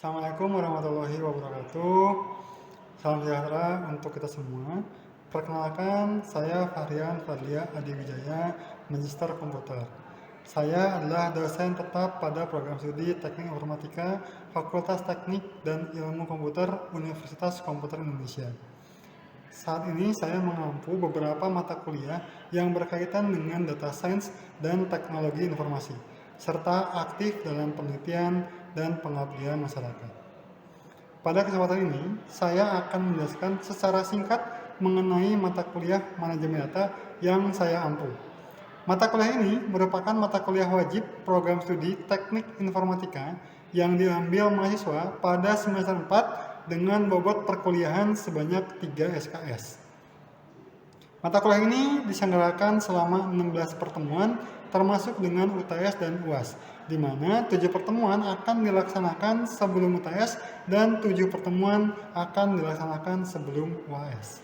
Assalamualaikum warahmatullahi wabarakatuh. Salam sejahtera untuk kita semua. Perkenalkan, saya Fahrian Fadlia Adi Wijaya, Magister Komputer. Saya adalah dosen tetap pada program studi Teknik Informatika Fakultas Teknik dan Ilmu Komputer Universitas Komputer Indonesia. Saat ini saya mengampu beberapa mata kuliah yang berkaitan dengan data science dan teknologi informasi, serta aktif dalam penelitian dan pengabdian masyarakat. Pada kesempatan ini, saya akan menjelaskan secara singkat mengenai mata kuliah manajemen data yang saya ampu. Mata kuliah ini merupakan mata kuliah wajib program studi Teknik Informatika yang diambil mahasiswa pada semester 4 dengan bobot perkuliahan sebanyak 3 SKS. Mata kuliah ini diselenggarakan selama 16 pertemuan termasuk dengan UTS dan UAS, di mana 7 pertemuan akan dilaksanakan sebelum UTS dan 7 pertemuan akan dilaksanakan sebelum UAS.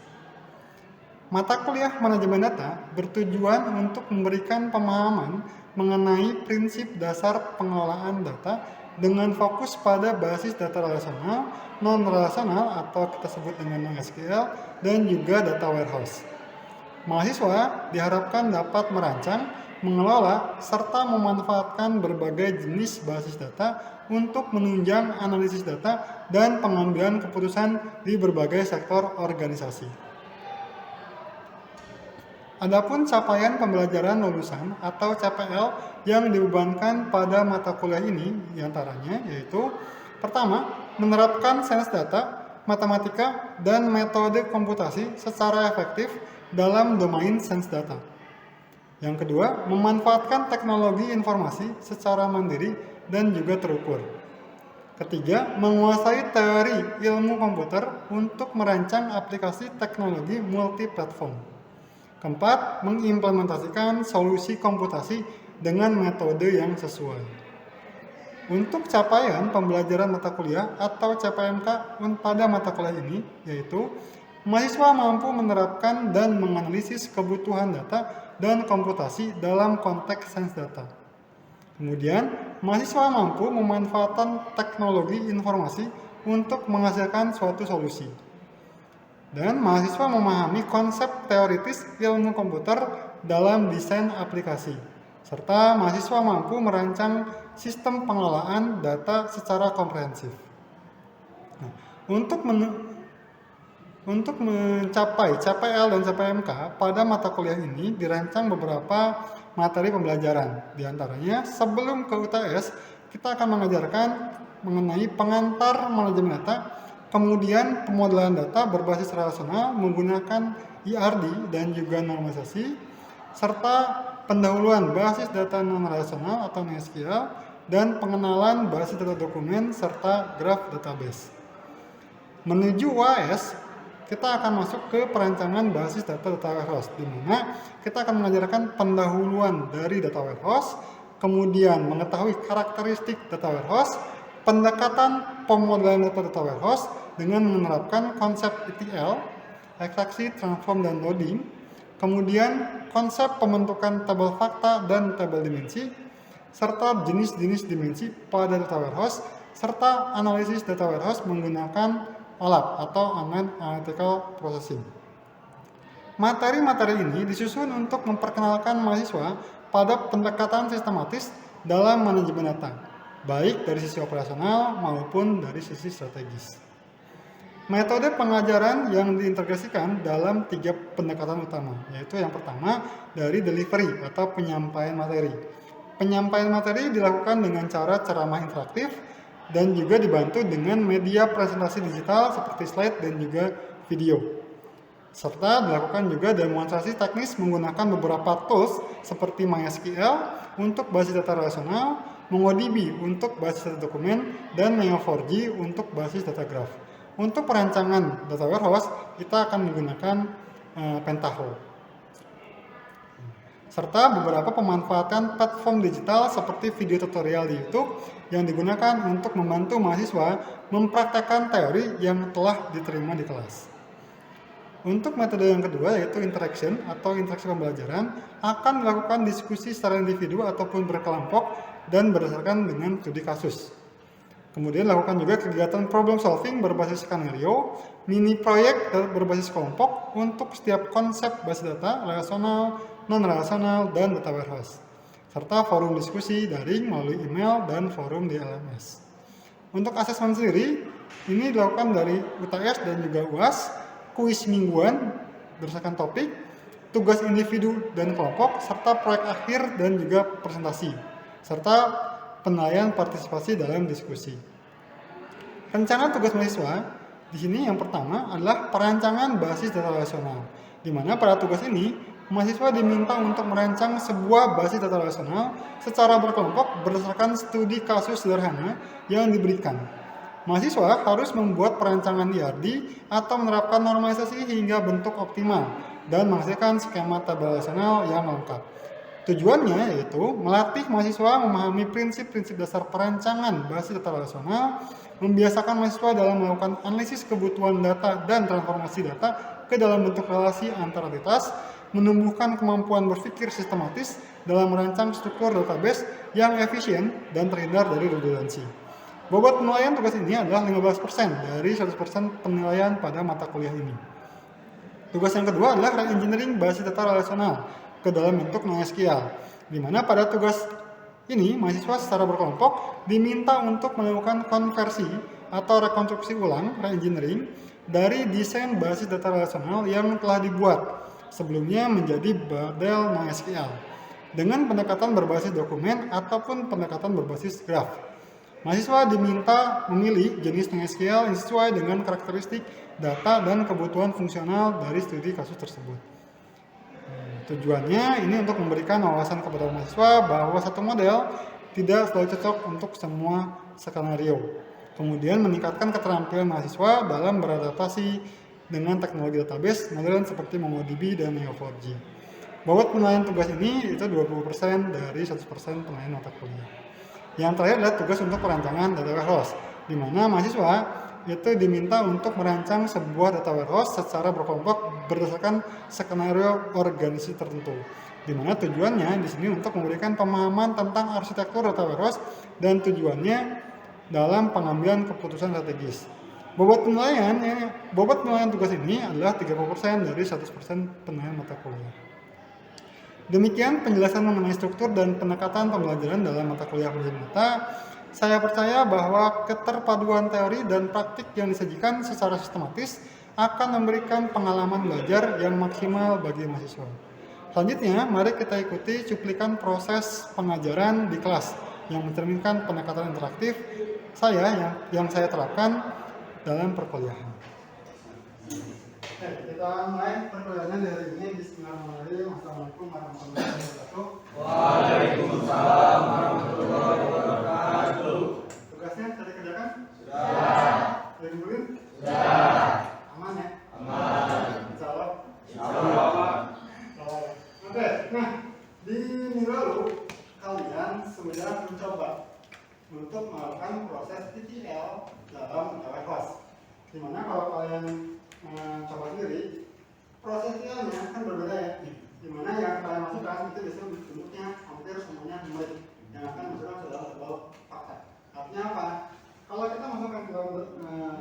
Mata kuliah manajemen data bertujuan untuk memberikan pemahaman mengenai prinsip dasar pengelolaan data dengan fokus pada basis data relasional, non-relasional atau kita sebut dengan NoSQL, dan juga data warehouse. Mahasiswa diharapkan dapat merancang, mengelola, serta memanfaatkan berbagai jenis basis data untuk menunjang analisis data dan pengambilan keputusan di berbagai sektor organisasi. Adapun capaian pembelajaran lulusan atau CPL yang dibebankan pada mata kuliah ini diantaranya yaitu pertama, menerapkan sains data, matematika, dan metode komputasi secara efektif dalam domain sains data. Yang kedua, memanfaatkan teknologi informasi secara mandiri dan juga terukur. Ketiga, menguasai teori ilmu komputer untuk merancang aplikasi teknologi multiplatform. Keempat, mengimplementasikan solusi komputasi dengan metode yang sesuai. Untuk capaian pembelajaran mata kuliah atau CPMK pada mata kuliah ini, yaitu mahasiswa mampu menerapkan dan menganalisis kebutuhan data dan komputasi dalam konteks sains data. Kemudian, mahasiswa mampu memanfaatkan teknologi informasi untuk menghasilkan suatu solusi. Dan mahasiswa memahami konsep teoritis ilmu komputer dalam desain aplikasi. Serta mahasiswa mampu merancang sistem pengelolaan data secara komprehensif. Nah, untuk mencapai CPL dan CPMK pada mata kuliah ini dirancang beberapa materi pembelajaran. Di antaranya, sebelum ke UTS, kita akan mengajarkan mengenai pengantar manajemen data, kemudian pemodelan data berbasis relasional menggunakan IRD dan juga normalisasi, serta pendahuluan basis data non-relasional atau NoSQL, dan pengenalan basis data dokumen serta graph database. Menuju UAS, kita akan masuk ke perancangan basis data warehouse, di mana kita akan mengajarkan pendahuluan dari data warehouse, kemudian mengetahui karakteristik data warehouse, pendekatan pemodelan data warehouse dengan menerapkan konsep ETL, ekstraksi, transform, dan loading, kemudian konsep pembentukan tabel fakta dan tabel dimensi, serta jenis-jenis dimensi pada data warehouse, serta analisis data warehouse menggunakan OLAP atau Online Analytical Processing. Materi-materi ini disusun untuk memperkenalkan mahasiswa pada pendekatan sistematis dalam manajemen data, baik dari sisi operasional maupun dari sisi strategis. Metode pengajaran yang diintegrasikan dalam 3 pendekatan utama, yaitu yang pertama dari delivery atau penyampaian materi. Penyampaian materi dilakukan dengan cara ceramah interaktif dan juga dibantu dengan media presentasi digital seperti slide dan juga video. Serta dilakukan juga demonstrasi teknis menggunakan beberapa tools seperti MySQL untuk basis data relasional, MongoDB untuk basis data dokumen, dan Neo4j untuk basis data graph. Untuk perancangan data warehouse, kita akan menggunakan Pentaho. Serta beberapa pemanfaatan platform digital seperti video tutorial di YouTube yang digunakan untuk membantu mahasiswa mempraktekkan teori yang telah diterima di kelas. Untuk metode yang kedua yaitu interaction atau interaksi pembelajaran akan dilakukan diskusi secara individu ataupun berkelompok dan berdasarkan dengan studi kasus. Kemudian lakukan juga kegiatan problem solving berbasis skenario, mini proyek berbasis kelompok untuk setiap konsep basis data, relasional, non-relasional, dan data warehouse. Serta forum diskusi daring melalui email dan forum di LMS. Untuk asesmen sendiri, ini dilakukan dari UTS dan juga UAS, kuis mingguan berdasarkan topik, tugas individu dan kelompok, serta proyek akhir dan juga presentasi, serta penilaian partisipasi dalam diskusi. Rencana tugas mahasiswa di sini yang pertama adalah perancangan basis data relasional, di mana pada tugas ini mahasiswa diminta untuk merancang sebuah basis data relasional secara berkelompok berdasarkan studi kasus sederhana yang diberikan. Mahasiswa harus membuat perancangan IRD atau menerapkan normalisasi hingga bentuk optimal dan menghasilkan skema tabel relasional yang lengkap. Tujuannya yaitu melatih mahasiswa memahami prinsip-prinsip dasar perancangan basis data relasional, membiasakan mahasiswa dalam melakukan analisis kebutuhan data dan transformasi data ke dalam bentuk relasi antar entitas, menumbuhkan kemampuan berpikir sistematis dalam merancang struktur database yang efisien dan terhindar dari redundansi. Bobot penilaian tugas ini adalah 15% dari 100% penilaian pada mata kuliah ini. Tugas yang kedua adalah re-engineering basis data relasional ke dalam bentuk NoSQL, di mana pada tugas ini mahasiswa secara berkelompok diminta untuk melakukan konversi atau rekonstruksi ulang re-engineering dari desain basis data relasional yang telah dibuat sebelumnya menjadi model NoSQL dengan pendekatan berbasis dokumen ataupun pendekatan berbasis graf. Mahasiswa diminta memilih jenis NoSQL yang sesuai dengan karakteristik data dan kebutuhan fungsional dari studi kasus tersebut. Tujuannya ini untuk memberikan wawasan kepada mahasiswa bahwa satu model tidak selalu cocok untuk semua skenario. Kemudian meningkatkan keterampilan mahasiswa dalam beradaptasi dengan teknologi database modern seperti MongoDB dan Neo4j. Bobot penilaian tugas ini itu 20% dari 100% penilaian mata kuliah. Yang terakhir adalah tugas untuk perancangan data warehouse, di mana mahasiswa itu diminta untuk merancang sebuah data warehouse secara berkelompok berdasarkan skenario organisasi tertentu. Di mana tujuannya di sini untuk memberikan pemahaman tentang arsitektur data warehouse dan tujuannya dalam pengambilan keputusan strategis. Bobot penilaian tugas ini adalah 30% dari 100% penilaian mata kuliah. Demikian penjelasan mengenai struktur dan pendekatan pembelajaran dalam mata kuliah penjelasan data. Saya percaya bahwa keterpaduan teori dan praktik yang disajikan secara sistematis akan memberikan pengalaman belajar yang maksimal bagi mahasiswa. Selanjutnya, mari kita ikuti cuplikan proses pengajaran di kelas yang mencerminkan pendekatan interaktif yang saya terapkan dalam perkuliahan. Kita mulai perkuliahan dari ini. Bismillahirrahmanirrahim. Assalamualaikum warahmatullahi wabarakatuh. Waalaikumsalam warahmatullahi wabarakatuh. Tugasnya sudah dikerjakan? Sudah. Sudah dibulin? Sudah. Aman ya? Aman. Insyaallah. Insyaallah. Oke, nah di minggu lalu kalian sudah mencoba untuk melakukan proses ETL dalam data warehouse. Dimana kalau kalian coba sendiri, proses ETL-nya kan berbeda ya. Dimana yang kalian masukkan itu biasanya bentuknya hampir semuanya numeric yang akan masukkan ke dalam sebuah fakta. Artinya apa? Kalau kita masukkan ke dalam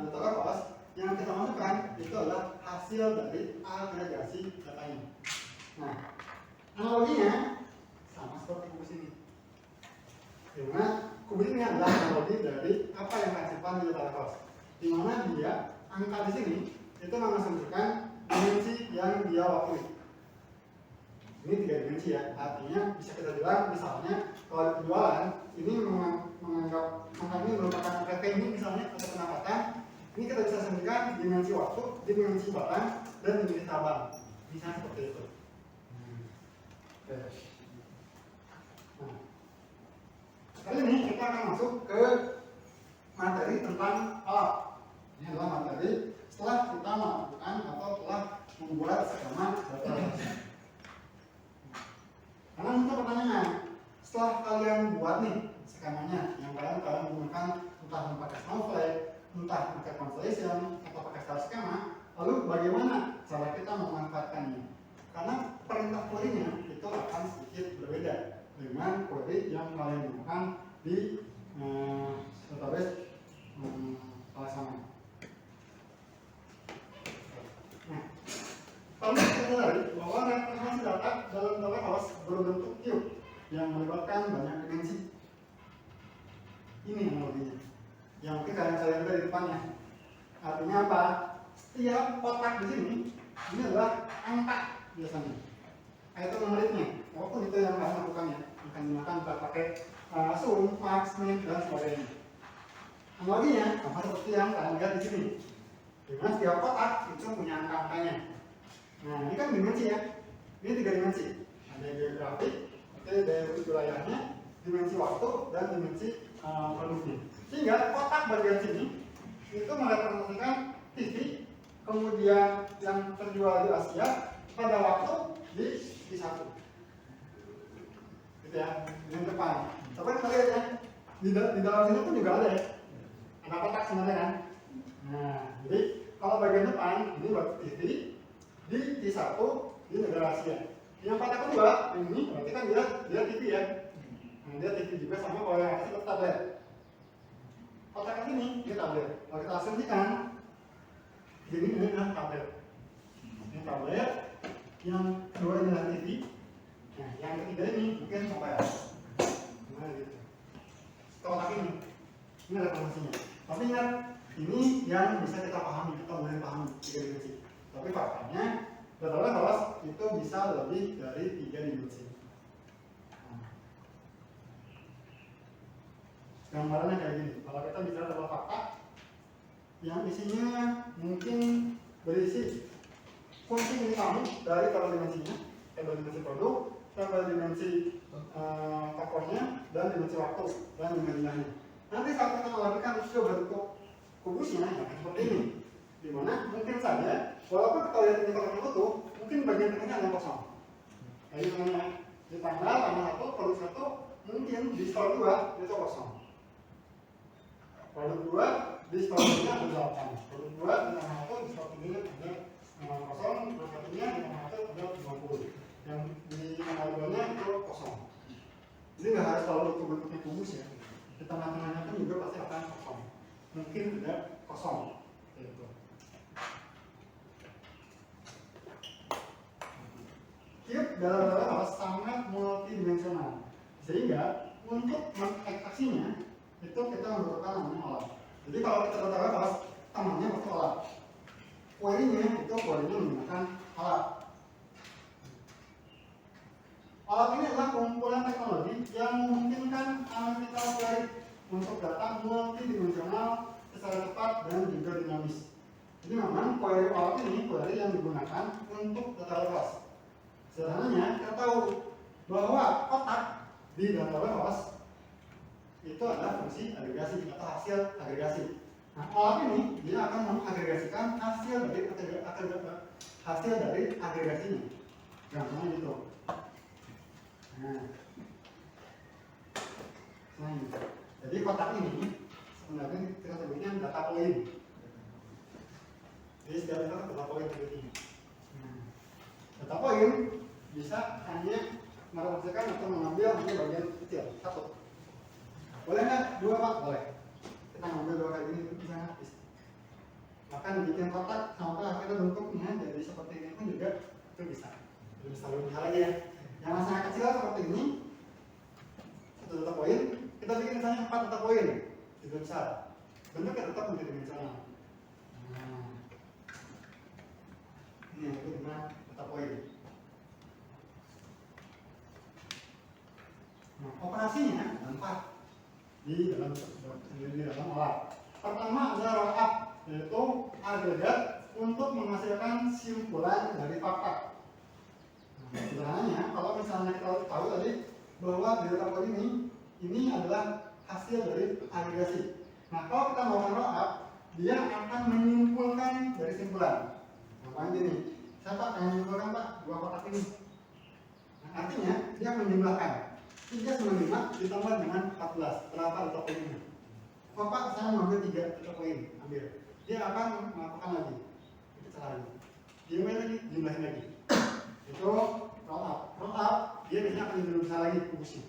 data warehouse, yang kita masukkan itu adalah hasil dari agregasi datanya. Nah, analoginya sama seperti kubus ini. Dimana kubus ini adalah analogi dari apa yang kita simpan di data warehouse. Dimana dia angka di sini itu mengasumsikan dimensi yang dia wakili. Ini 3 dimensi ya. Artinya bisa kita bilang misalnya kalau penjualan ini menganggap angka ini merupakan revenue misalnya atau pendapatan. Ini kita bisa sendirikan dimensi waktu, dimensi barang, dan dimensi tabang. Misalnya seperti itu. Nah, kali ini kita akan masuk ke materi tentang alat. Ini adalah materi setelah kita melakukan atau telah membuat skema data. Karena untuk pertanyaan, setelah kalian buat nih skemanya, yang kalian menggunakan entah memakai Snowflake, entah pakai Constellation, atau pakai star skema, lalu bagaimana cara kita memanfaatkannya? Karena perintah query-nya itu akan sedikit berbeda dengan query yang kalian gunakan di database sadari bahwa representasi data dalam tata kelas berbentuk cube yang melibatkan banyak dimensi. Ini analoginya. Yang mungkin kalian saya lihat di depannya. Artinya apa? Setiap kotak di sini ini adalah angka biasanya. Itu menurutnya. Walaupun itu yang kalian lakukannya, akan digunakan pakai sum, max, min, dan sebagainya. Analoginya sama seperti yang kalian lihat di sini. Di mana setiap kotak itu punya angka-angkanya. Nah, ini kan dimensi ya. Ini 3 dimensi. Ada geografik, ada wilayahnya, dimensi waktu, dan dimensi produksi. Sehingga kotak bagian sini itu merepresentasikan TV, kemudian yang terjual di Asia pada waktu di satu. Gitu ya, yang depan. Tapi kita lihat ya, di dalam sini pun juga ada ya. Ada kotak sebenarnya kan. Nah, jadi kalau bagian depan ini buat TV di T1 di negara Asia. Yang kotak kedua ini berarti kan dia TV ya. Nah, dia TV juga sama kalau yang atas tablet. Kotak ini dia tablet. Kalau kita asumsikan ini adalah tablet. Ini tablet. Yang kedua ini adalah TV. Nah, yang ketiga ini mungkin mobile. Nah, gitu. Kotak ini ada fungsinya. Tapi ingat, ini yang bisa kita pahami, kita mulai pahami 3 dimensi. Tapi faktanya, data kelas itu bisa lebih dari 3 dimensi. Gambarannya kayak gini. Kalau kita bicara data fakta, yang isinya mungkin berisi fungsi minimum dari tabel dimensinya, tabel dimensi produk, tabel dimensi tokonya, dan dimensi waktu, dan dimensinya. Nanti saat kita melakukan usia bentuk kubusnya, ya, seperti ini. Dimana mungkin saja, walaupun kita lihat ini kotak utuh, mungkin bagian tengahnya ada yang kosong. Jadi namanya di tanggal 1, produk 1, mungkin di store 2 itu kosong. Produk 2 di store 3 ada 8. Produk 2 di tanggal 1 di store 3 ada kosong, produk 1-nya di tanggal 1 ada 20. Yang di tanggal 2-nya itu kosong. Jadi nggak harus selalu itu bentuknya kubus ya. Di tengah-tengahnya pun juga pasti akan kosong. Mungkin tidak kosong. Gitu. Cube dalam sangat multidimensional. Sehingga untuk mengekstraksinya itu kita membutuhkan namanya olah. Jadi kalau kita berbicara bahas temannya pasti olah. Query-nya itu menggunakan olah. Olah ini adalah kumpulan teknologi yang memungkinkan analytical query untuk data multidimensional secara cepat dan juga dinamis. Jadi memang query olah ini query yang digunakan untuk data warehouse. Sederhananya kita tahu bahwa kotak di data warehouse itu adalah fungsi agregasi atau hasil agregasi. Nah, olah ini dia akan mengagregasikan hasil dari agregasinya. Gampangnya gitu. Nah, jadi kotak ini sebenarnya kita sebutnya data point. Jadi setiap kita data point seperti ini. Data point bisa hanya merepresentasikan atau mengambil bagian kecil satu. Boleh nggak 2 Pak? Boleh. Kita ngambil 2 kali ini bisa habis. Bahkan bikin kotak sampai akhirnya bentuknya jadi seperti ini pun juga itu bisa. Jadi bisa lebih lagi ya. Yang sangat kecil seperti ini, 1 data point, kita bikin misalnya 4 data point, itu besar. Bentuknya tetap multidimensional. Nah, ini yang itu dengan data point. Nah, operasinya ada 4 di dalam olah. Pertama adalah roll up, yaitu agregat untuk menghasilkan simpulan dari fakta. Sederhananya, kalau misalnya kita tahu tadi bahwa di data point ini adalah hasil dari agregasi. Nah, kalau kita melakukan roll up, dia akan menyimpulkan dari simpulan. Nah, gini, saya Pak yang menyimpulkan Pak 2 kotak ini. Nah, artinya dia menjumlahkan 395 ditambah dengan 14. Berapa data point ini? Oh Pak, saya mengambil 3 data point, ambil. Dia akan melakukan lagi. Itu caranya. Jumlahin lagi. Itu roll up. Roll up dia biasanya akan lebih besar lagi kubusnya.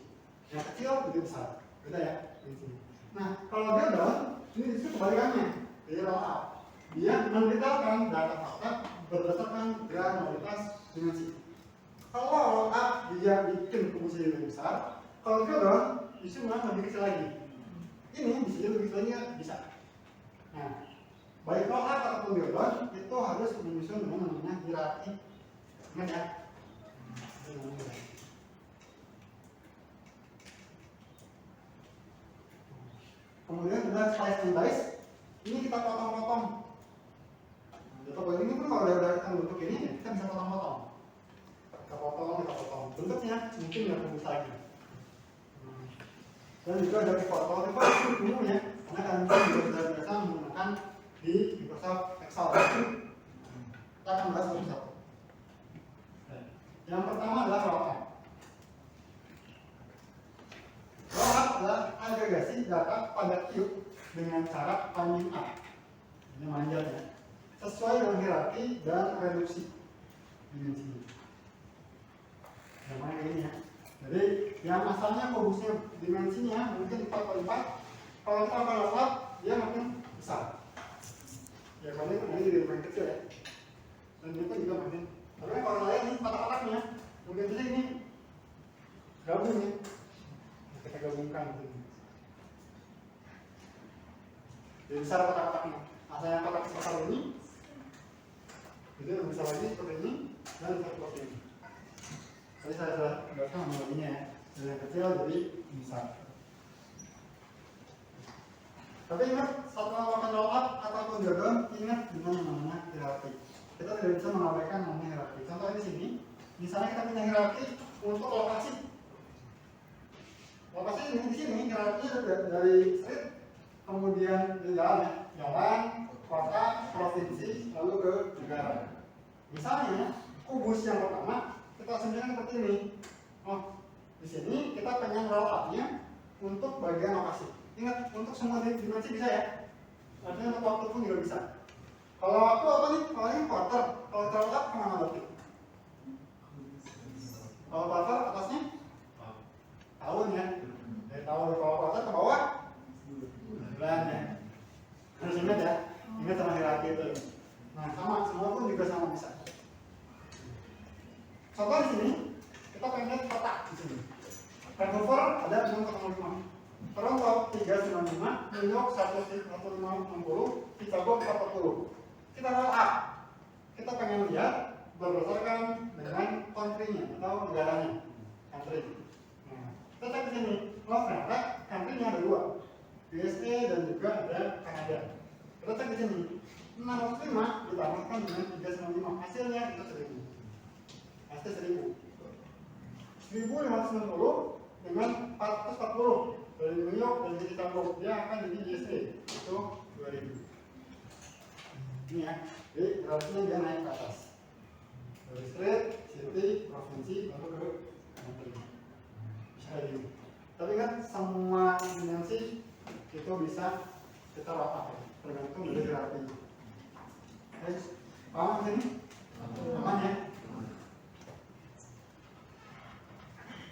Yang kecil lebih besar. Beda ya. Nah, kalau dia down, ini justru kebalikannya. Dia roll up. Dia mendetailkan data fakta berdasarkan granularitas dimensi. Kalau roll up dia bikin komposisi lebih besar, kalau drop down justru malah lebih kecil lagi. Ini bisa jadi lebih kecil lagi, bisa. Nah, baik roll up ataupun drop down itu harus menyusun dengan namanya hierarki. Ingat ya. Kemudian ada slice and dice. Ini kita potong-potong. Data point ini pun kalau udah kita bentuk ini, kita bisa potong-potong. Kita potong. Bentuknya mungkin nggak perlu lagi. Dan juga dari foto itu umumnya, karena kalian juga sudah biasa menggunakan di Microsoft Excel. Kita akan bahas satu-satu. Yang pertama adalah roll up. Roll up adalah agregasi data pada cube dengan cara climbing up. Ini manjat ya. Sesuai dengan hierarki dan reduksi dimensinya. Namanya ini ya. Jadi yang asalnya kubusnya dimensinya mungkin 4x4, kalau kita akan roll up dia makin besar. Ya kalau ini jadi makin kecil ya. Dan itu juga makin. Tapi kalau lain ini kotak-kotaknya mungkin bisa ini gabung ya. Kita gabungkan ini. Jadi besar kotak-kotaknya. Asalnya kotak besar ini, itu lebih besar lagi seperti ini dan seperti ini. Tadi saya sudah gambarkan analoginya ya. Dari yang kecil jadi besar. Tapi ingat, saat melakukan roll up ataupun drop down, ingat dengan yang namanya hierarki. Kita tidak bisa mengabaikan namanya hierarki. Contohnya di sini, misalnya kita punya hierarki untuk lokasi. Lokasi ini di sini hierarkinya dari street, kemudian di jalan ya, jalan, kota, provinsi, lalu ke negara. Misalnya kubus yang pertama kita asumsikan seperti ini. Oh, di sini kita pengen roll up-nya untuk bagian lokasi. Ingat, untuk semua dimensi bisa ya. Artinya untuk waktu pun juga bisa. Kalau waktu apa nih? Kalau ini quarter, kalau roll up kemana berarti? Kalau quarter atasnya? Tahun ya. Dari tahun kalau quarter ke bawah? Bulan ya. Harus ingat ya. Ingat sama hierarki itu. Nah, sama, semua pun juga sama bisa. Contoh di sini, kita pengen lihat kotak di sini. Vancouver ada 6,5. Toronto 395, New York 1560, Chicago 440. Kita roll up. Kita pengen lihat berdasarkan dengan country-nya atau negaranya. Country. Nah, kita cek di sini. Oh, ternyata country-nya ada dua. USA dan juga ada Kanada. Kita cek di sini. 605 ditambahkan dengan 395. Hasilnya itu 1000. Hasil 1000. 1560 dengan 440 dari New York dan dari Chicago, dia akan jadi USA itu 2000. Ini ya, jadi berarti dia naik ke atas dari state, city, provinsi, lalu ke country. Bisa gitu. Tapi kan semua dimensi itu bisa kita roll up ya, tergantung dari hierarki. Guys, paham ini? Aman ya?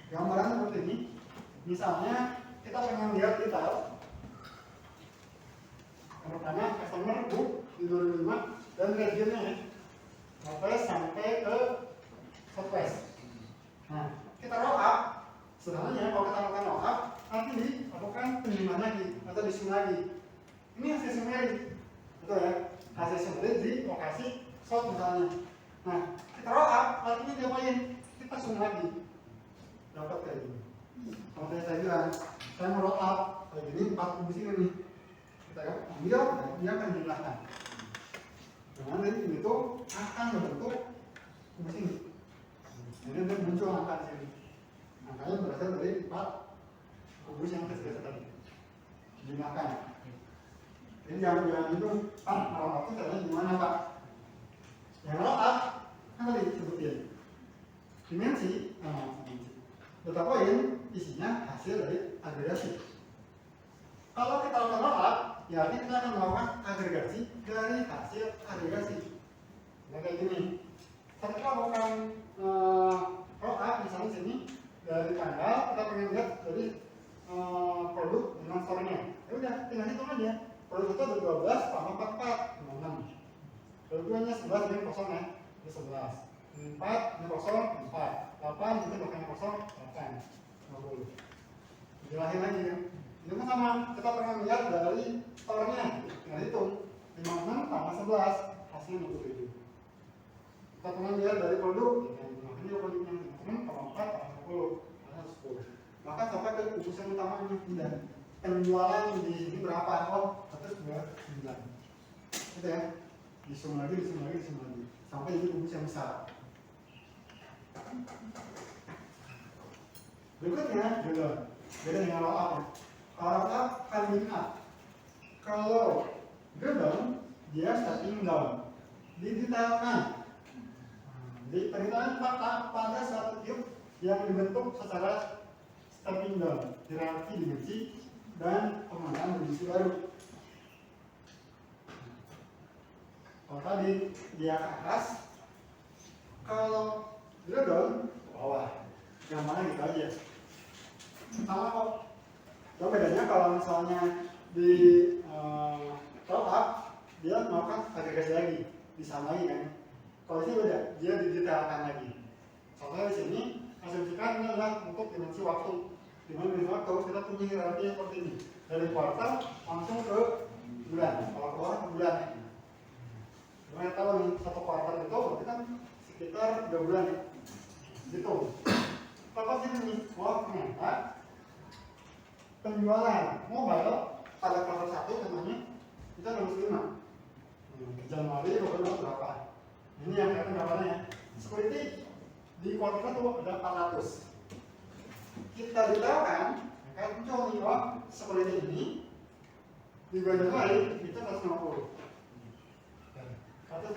Gambaran seperti ini. Misalnya kita pengen lihat detail. Yang pertama customer book di 2005 dan regionnya ya, Northwest sampai ke Southwest. Nah, kita roll up. Sebenarnya kalau kita lakukan roll up, nanti dilakukan penyimpanan lagi atau disim lagi. Ini hasil summary, betul ya? Hasil summary di lokasi South misalnya. Nah, kita roll up, artinya diapain? Kita sum lagi. Dapat kayak gini. Kalau saya bilang, saya mau roll up kayak gini 4 kubus ini nih. Kita ambil, dia akan dijumlahkan. Dengan dari ini tuh akan membentuk kubus ini. Jadi dia muncul angka di sini. Angkanya berasal dari 4 kubus yang kecil tadi. Dijumlahkan. Jadi jangan bilang itu, Pak, roll up itu caranya gimana Pak? Yang roll up kan tadi disebutin dimensi, data poin isinya hasil dari agregasi. Kalau kita lakukan roll up, ya artinya kita akan melakukan agregasi dari hasil agregasi. Nah kayak gini. Saat kita lakukan roll up misalnya sini dari tanggal kita pengen lihat dari produk dengan store-nya. Ya udah, tinggal hitung aja. Produk itu ada 12 tambah 44, 56. Produk 11 dengan kosong ya, itu 11. 4, ini kosong, 4. 8, itu belakangnya kosong, 8. 50. Jelasin lagi kan. Ini kan sama, kita pengen lihat dari store-nya. Tinggal hitung. 56 tambah 11, hasilnya 27. Kita pengen lihat dari produk. Ini produknya 56 tambah 4 tambah 10, hasilnya 10. Maka sampai ke kubusan utamanya tidak. Penjualan di sini berapa? Oh, 129. Gitu ya. Disum lagi, sampai jadi kubus yang besar. Berikutnya, beda dengan roll up. Roll up coming up. Kalau down, dia starting down. Didetailkan. Di penelitian fakta pada satu cube yang dibentuk secara starting down, hierarki dimensi dan pengembangan dimensi baru. Kalau tadi dia ke atas, kalau down ke bawah, yang mana gitu aja. Sama kok. Cuma bedanya kalau misalnya di roll up, dia melakukan agregasi lagi, disamai kan. Kalau ini beda, dia didetailkan lagi. Contohnya di sini, asumsikan ini adalah untuk dimensi waktu. Di mana dimensi waktu kita punya hierarki seperti ini. Dari kuartal langsung ke bulan. Kalau keluar ke bulan. Karena kalau nih satu kuartal itu berarti kan sekitar 3 bulan ya. Gitu. Apa sih ini? Oh ternyata penjualan mobile pada kuartal 1 contohnya itu 65. Januari Februari berapa? Ini yang kelihatan gambarnya. Security di kuartal itu ada 400. Kita detailkan, kan muncul nih oh security ini di bulan Januari itu 150. 150.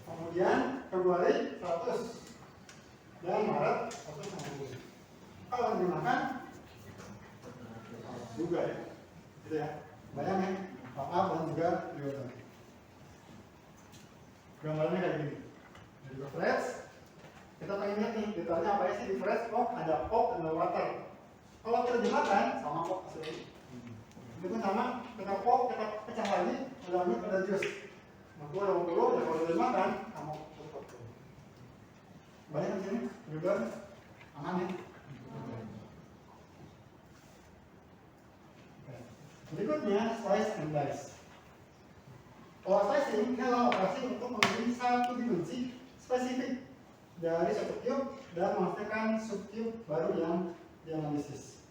Kemudian Februari 100 dan Maret 150. Kalau dimakan juga ya, gitu ya. Bayangin, maaf dan juga periode. Gambarnya kayak gini. Jadi fresh. Kita pengen lihat nih detailnya apa sih di fresh. Oh ada pop dan ada water. Kalau terjemahkan sama pop asli. Itu pun sama, kita pop, kita pecah lagi, ada jus. Nah, gua ada 50, ya kalau terjemahkan sama pop. Banyak di sini, juga aman ya. Berikutnya slice and dice. Kalau slicing, ini adalah operasi untuk mengambil satu dimensi spesifik dari satu cube dan menghasilkan subcube baru yang dianalisis.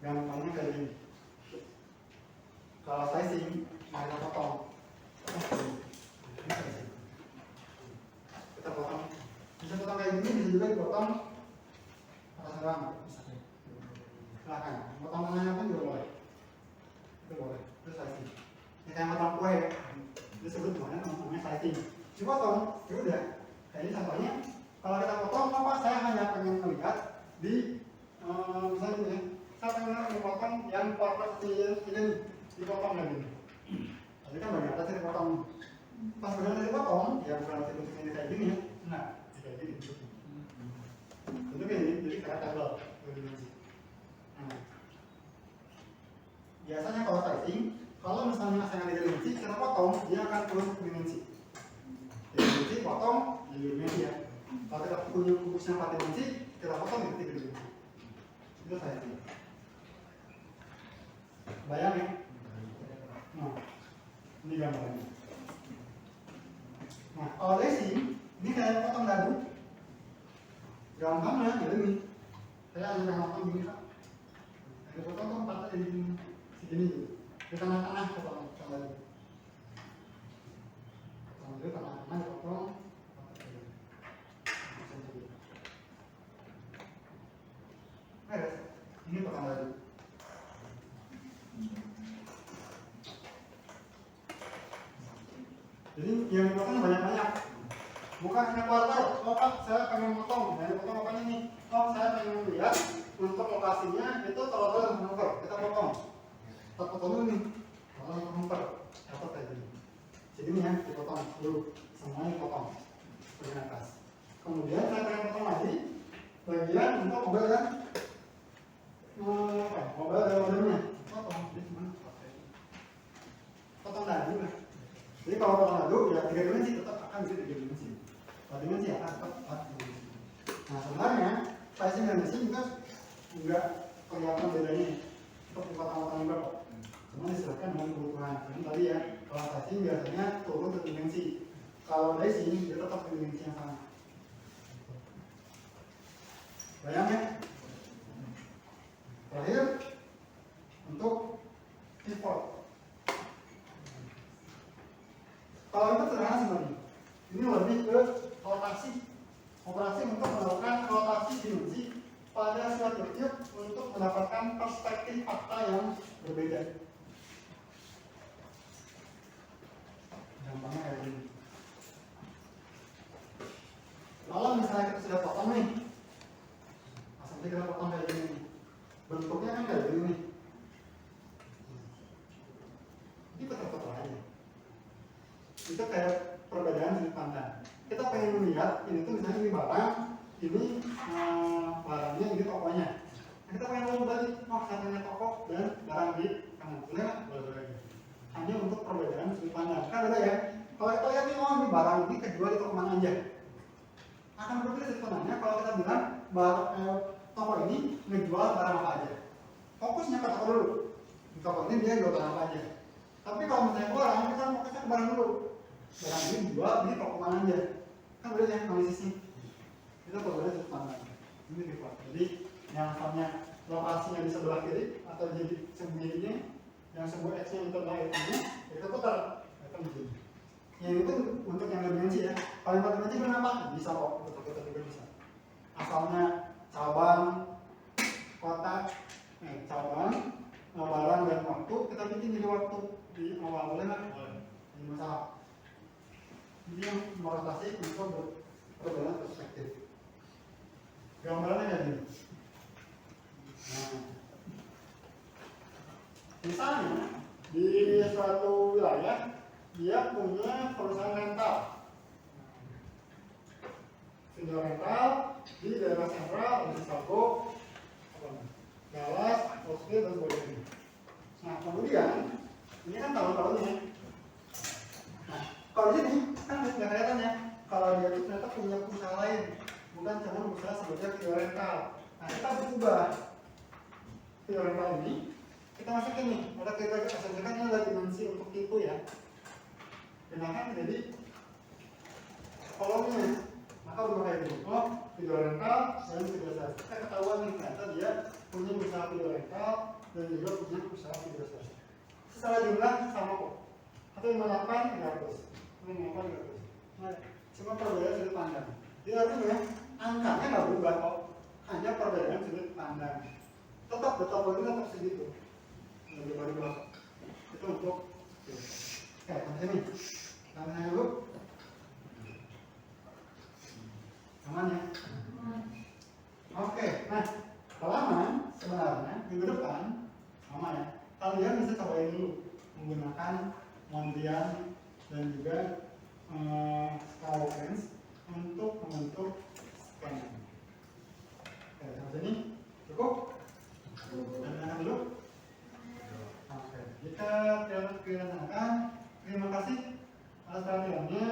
Gampangnya kayak gini. Kalau slicing, mari kita potong. Kita potong. Bisa potong kayak gini, bisa juga dipotong atas bawah. Silahkan. Potong tengahnya pun juga boleh. Itu boleh. Itu slicing. Ini kayak potong kue. Disebut namanya slicing. Dipotong, ya udah. Kayak ini contohnya. Kalau kita potong, apa? Saya hanya pengen melihat di misalnya ini. Saya pengen memotong yang kuartal ini dipotong lagi. Tadi kan bagian atasnya dipotong. Pas bagian dipotong, ya bukan nanti bentuknya kayak gini ya. Nah, kayak gini. Bentuknya ini, jadi kayak tabel. Nah, biasanya kalau slicing, kalau misalnya saya ada dimensi, kita potong, dia akan turun ke dimensi. Dimensi potong, jadi dimensi ya. Kalau kita punya kubus yang 4 dimensi, kita potong di 3 dimensi. Itu slicing. Bayangin. Nah, ini gambarnya. Nah, kalau racing, ini kayak potong dadu. Gampang ya, jadi ini. Saya hanya potong gini kan. Ada potong tuh 4 jadi segini gitu. Di tengah-tengah potong dadu. Potong dulu tengah-tengah dipotong. Beres. Ini potong dadu. Jadi yang dipotong banyak-banyak. Bukan hanya kuartal. Oh Pak, saya pengen potong. Nah, potong apanya nih? Oh, saya pengen lihat untuk lokasinya itu total Hannover. Kita potong. Kita potong dulu nih. Total Hannover. Catat kayak gini. Segini ya, dipotong dulu. Semuanya dipotong. Bagian atas. Kemudian saya pengen potong lagi bagian untuk mobil kan? Mobil ada modelnya. Potong. Jadi gimana? Potong dadu lah. Jadi kalau potong dadu ya 3 dimensi tetap akan bisa 3 dimensi. Kalau dimensi akan tetap 4 dimensi. Nah sebenarnya spacing dan dimensi juga nggak kelihatan bedanya untuk kekuatan yang berapa. Cuma disesuaikan dengan kebutuhan. Jadi tadi ya, kalau spacing biasanya turun ke dimensi. Kalau dicing dia tetap ke dimensi yang sama. Bayang ya? Terakhir untuk pivot. Kalau itu sederhana sebenarnya. Ini lebih ke rotasi. Operasi untuk melakukan rotasi dimensi pada suatu cube untuk mendapatkan perspektif fakta yang berbeda. Gampangnya kayak gini. Kalau misalnya kita sudah potong nih, asal kita potong kayak gini, bentuknya kan kayak gini nih. Ini betul-betul aja. Itu kayak perbedaan sudut pandang. Kita pengen melihat ini tuh misalnya ini barang, ini barangnya, ini tokonya. Nah, kita pengen tahu tadi, satunya toko dan barang di kanan. Boleh nggak? Boleh. Hanya untuk perbedaan sudut pandang. Kan ada ya. Kalau kita lihat nih, oh ini barang ini kejual di toko mana aja. Akan berbeda sudut pandangnya kalau kita bilang toko ini ngejual barang apa aja. Fokusnya ke toko dulu. Di toko ini dia jual barang apa aja. Tapi kalau misalnya orang, kita fokusnya ke barang dulu. Barang ini dijual di toko mana aja. Kan beda ya analisisnya. Kita berbeda sudut pandang. Ini pivot. Jadi yang asalnya lokasinya di sebelah kiri atau jadi sembunyinya, yang sebuah X-nya untuk Y-nya, kita putar. Itu begini. Yang itu untuk yang dimensi ya. Kalau yang dimensi kenapa? Bisa kok, putar-putar juga bisa. Asalnya cabang, kotak, cabang, barang dan waktu, kita bikin jadi waktu di awal, boleh nggak? Boleh. Ini masalah. Ini yang merotasi untuk perbedaan perspektif. Gambarannya kayak gini. Nah, misalnya di suatu wilayah dia punya perusahaan rental. Video rental di daerah sentral, di Sago, Dallas, Oxford dan sebagainya. Nah kemudian ini kan tahun-tahunnya. Nah kalau ini kan nggak kelihatan ya. Kalau dia itu ternyata punya usaha lain, bukan cuma usaha sebagai video rental. Nah kita berubah video rental ini, kita masukin nih. Ada kita asumsikan ini adalah dimensi untuk tipu ya. Pindahkan jadi kolomnya. Maka berubah kayak gitu. Oh video rental dan video sales. Kita ketahuan nih ternyata dia punya usaha video rental dan juga punya usaha video sales. Secara jumlah sama kok. 158 300. 158 300. Nah, cuma perbedaan sudut pandang. Jadi artinya angkanya nggak berubah kok. Hanya perbedaan sudut pandang. Tetap tetap segitu. Nggak berubah. Itu untuk oke, sampai sini. Sampai dulu. Aman ya? Oke, nah halaman sebenarnya minggu depan sama ya. Kalian bisa cobain dulu menggunakan Mondrian dan juga SkyWorks untuk membentuk scanner. Oke, sampai sini cukup? Dan dulu. Oke, jika tidak terima kasih atas perhatiannya.